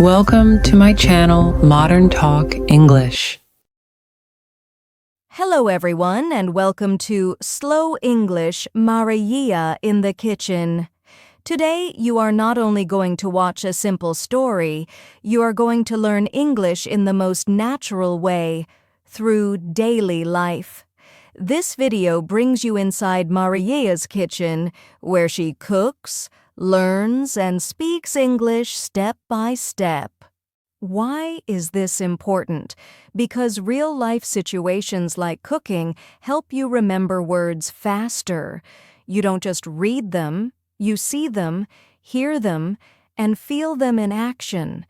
Welcome to my channel, Modern Talk English. Hello everyone and welcome to Slow English Maryia in the Kitchen. Today you are not only going to watch a simple story, you are going to learn English in the most natural way, through daily life. This video brings you inside Maryia's kitchen, where she cooks, learns, and speaks English step by step. Why is this important? Because real-life situations like cooking help you remember words faster. You don't just read them, you see them, hear them, and feel them in action.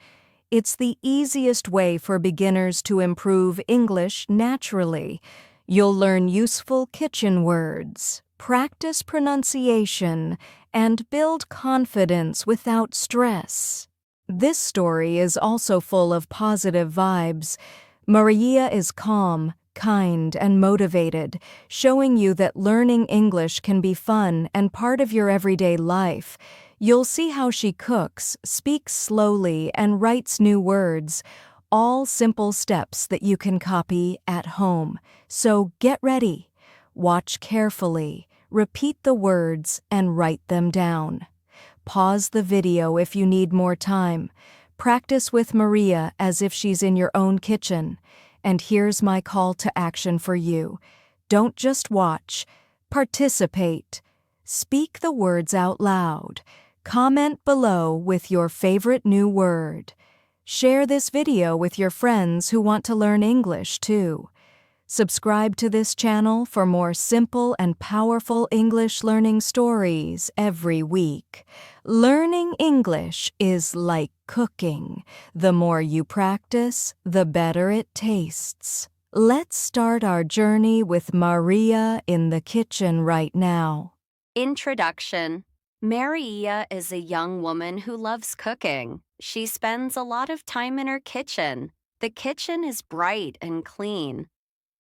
It's the easiest way for beginners to improve English naturally. You'll learn useful kitchen words, practice pronunciation, and build confidence without stress. This story is also full of positive vibes. Maryia is calm, kind, and motivated, showing you that learning English can be fun and part of your everyday life. You'll see how she cooks, speaks slowly, and writes new words, all simple steps that you can copy at home. So get ready, watch carefully, repeat the words, and write them down. Pause the video if you need more time. Practice with Maryia as if she's in your own kitchen. And here's my call to action for you. Don't just watch, participate. Speak the words out loud. Comment below with your favorite new word. Share this video with your friends who want to learn English too. Subscribe to this channel for more simple and powerful English learning stories every week. Learning English is like cooking. The more you practice, the better it tastes. Let's start our journey with Maryia in the kitchen right now. Introduction. Maryia is a young woman who loves cooking. She spends a lot of time in her kitchen. The kitchen is bright and clean.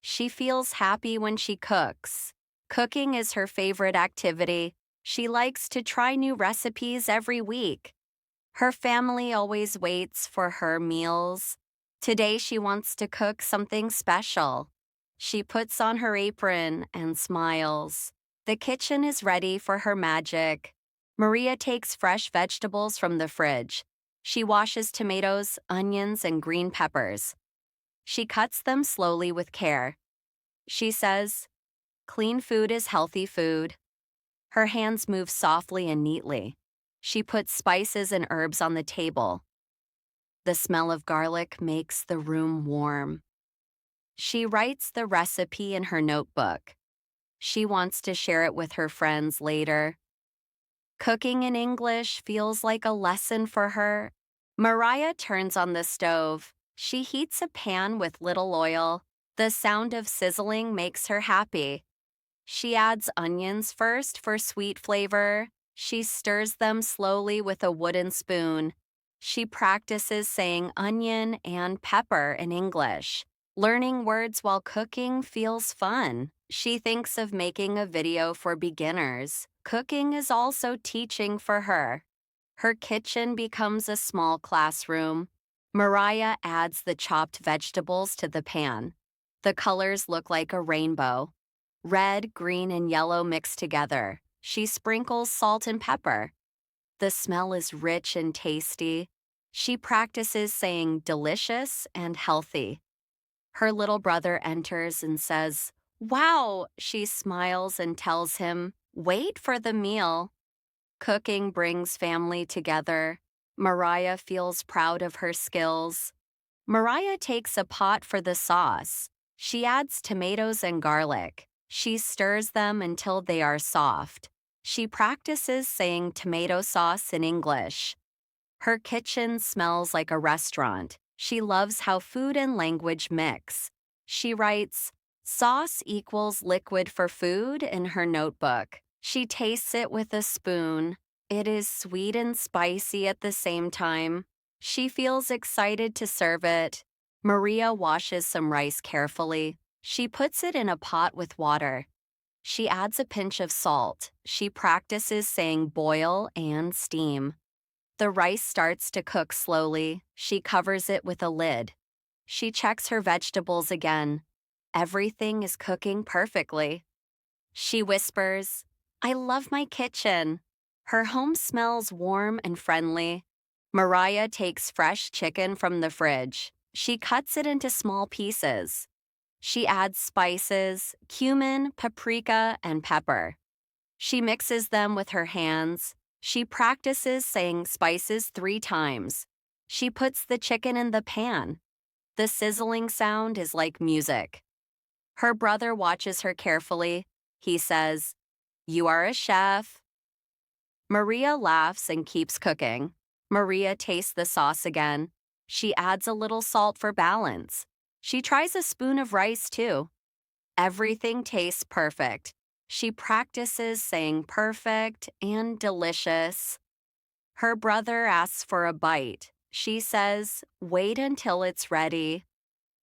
She feels happy when she cooks. Cooking is her favorite activity. She likes to try new recipes every week. Her family always waits for her meals. Today she wants to cook something special. She puts on her apron and smiles. The kitchen is ready for her magic. Maryia takes fresh vegetables from the fridge. She washes tomatoes, onions, and green peppers. She cuts them slowly with care. She says, "Clean food is healthy food." Her hands move softly and neatly. She puts spices and herbs on the table. The smell of garlic makes the room warm. She writes the recipe in her notebook. She wants to share it with her friends later. Cooking in English feels like a lesson for her. Maryia turns on the stove. She heats a pan with little oil. The sound of sizzling makes her happy. She adds onions first for sweet flavor. She stirs them slowly with a wooden spoon. She practices saying onion and pepper in English. Learning words while cooking feels fun. She thinks of making a video for beginners. Cooking is also teaching for her. Her kitchen becomes a small classroom. Maryia adds the chopped vegetables to the pan. The colors look like a rainbow. Red, green, and yellow mix together. She sprinkles salt and pepper. The smell is rich and tasty. She practices saying delicious and healthy. Her little brother enters and says, "Wow!" She smiles and tells him, "Wait for the meal." Cooking brings family together. Maryia feels proud of her skills. Maryia takes a pot for the sauce. She adds tomatoes and garlic. She stirs them until they are soft. She practices saying tomato sauce in English. Her kitchen smells like a restaurant. She loves how food and language mix. She writes, "Sauce equals liquid for food" in her notebook. She tastes it with a spoon. It is sweet and spicy at the same time. She feels excited to serve it. Maryia washes some rice carefully. She puts it in a pot with water. She adds a pinch of salt. She practices saying boil and steam. The rice starts to cook slowly. She covers it with a lid. She checks her vegetables again. Everything is cooking perfectly. She whispers, "I love my kitchen." Her home smells warm and friendly. Maryia takes fresh chicken from the fridge. She cuts it into small pieces. She adds spices, cumin, paprika, and pepper. She mixes them with her hands. She practices saying spices 3 times. She puts the chicken in the pan. The sizzling sound is like music. Her brother watches her carefully. He says, "You are a chef." Maryia laughs and keeps cooking. Maryia tastes the sauce again. She adds a little salt for balance. She tries a spoon of rice too. Everything tastes perfect. She practices saying perfect and delicious. Her brother asks for a bite. She says, "Wait until it's ready."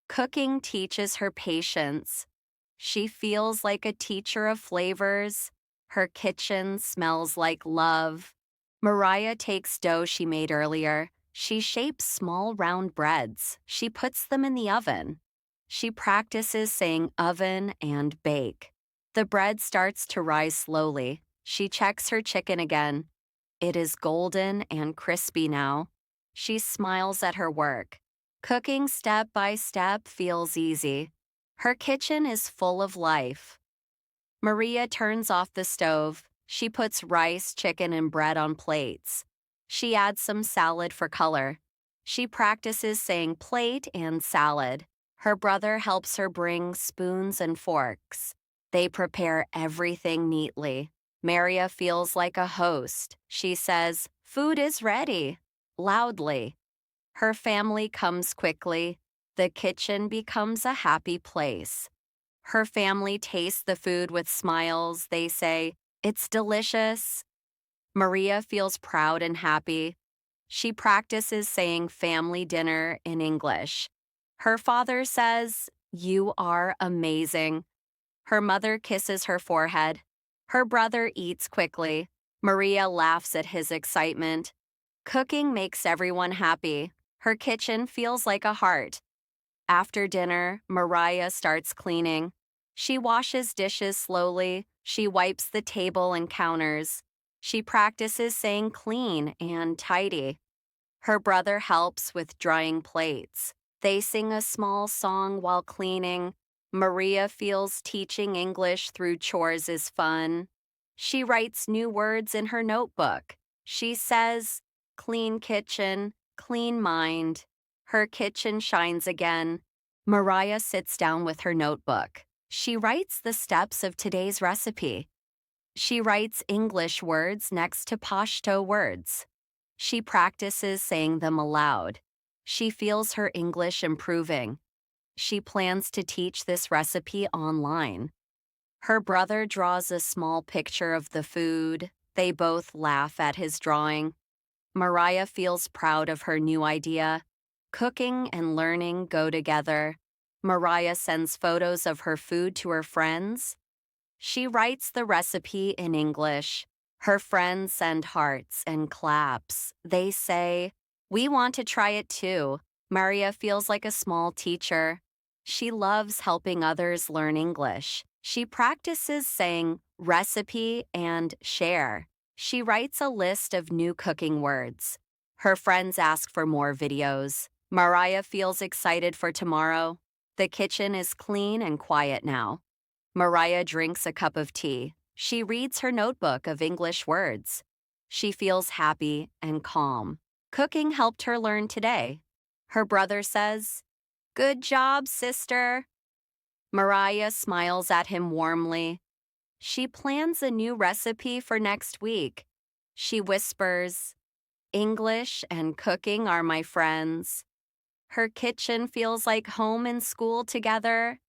Cooking teaches her patience. She feels like a teacher of flavors. Her kitchen smells like love. Maryia takes dough she made earlier. She shapes small round breads. She puts them in the oven. She practices saying oven and bake. The bread starts to rise slowly. She checks her chicken again. It is golden and crispy now. She smiles at her work. Cooking step by step feels easy. Her kitchen is full of life. Maryia turns off the stove. She puts rice, chicken, and bread on plates. She adds some salad for color. She practices saying plate and salad. Her brother helps her bring spoons and forks. They prepare everything neatly. Maryia feels like a host. She says, "Food is ready," loudly. Her family comes quickly. The kitchen becomes a happy place. Her family tastes the food with smiles. They say, "It's delicious." Maryia feels proud and happy. She practices saying family dinner in English. Her father says, "You are amazing." Her mother kisses her forehead. Her brother eats quickly. Maryia laughs at his excitement. Cooking makes everyone happy. Her kitchen feels like a heart. After dinner, Maryia starts cleaning. She washes dishes slowly. She wipes the table and counters. She practices saying clean and tidy. Her brother helps with drying plates. They sing a small song while cleaning. Maryia feels teaching English through chores is fun. She writes new words in her notebook. She says, "Clean kitchen, clean mind." Her kitchen shines again. Maryia sits down with her notebook. She writes the steps of today's recipe. She writes English words next to Pashto words. She practices saying them aloud. She feels her English improving. She plans to teach this recipe online. Her brother draws a small picture of the food. They both laugh at his drawing. Maryia feels proud of her new idea. Cooking and learning go together. Maryia sends photos of her food to her friends. She writes the recipe in English. Her friends send hearts and claps. They say, "We want to try it too." Maryia feels like a small teacher. She loves helping others learn English. She practices saying recipe and share. She writes a list of new cooking words. Her friends ask for more videos. Maryia feels excited for tomorrow. The kitchen is clean and quiet now. Maryia drinks a cup of tea. She reads her notebook of English words. She feels happy and calm. Cooking helped her learn today. Her brother says, "Good job, sister." Maryia smiles at him warmly. She plans a new recipe for next week. She whispers, "English and cooking are my friends." Her kitchen feels like home and school together.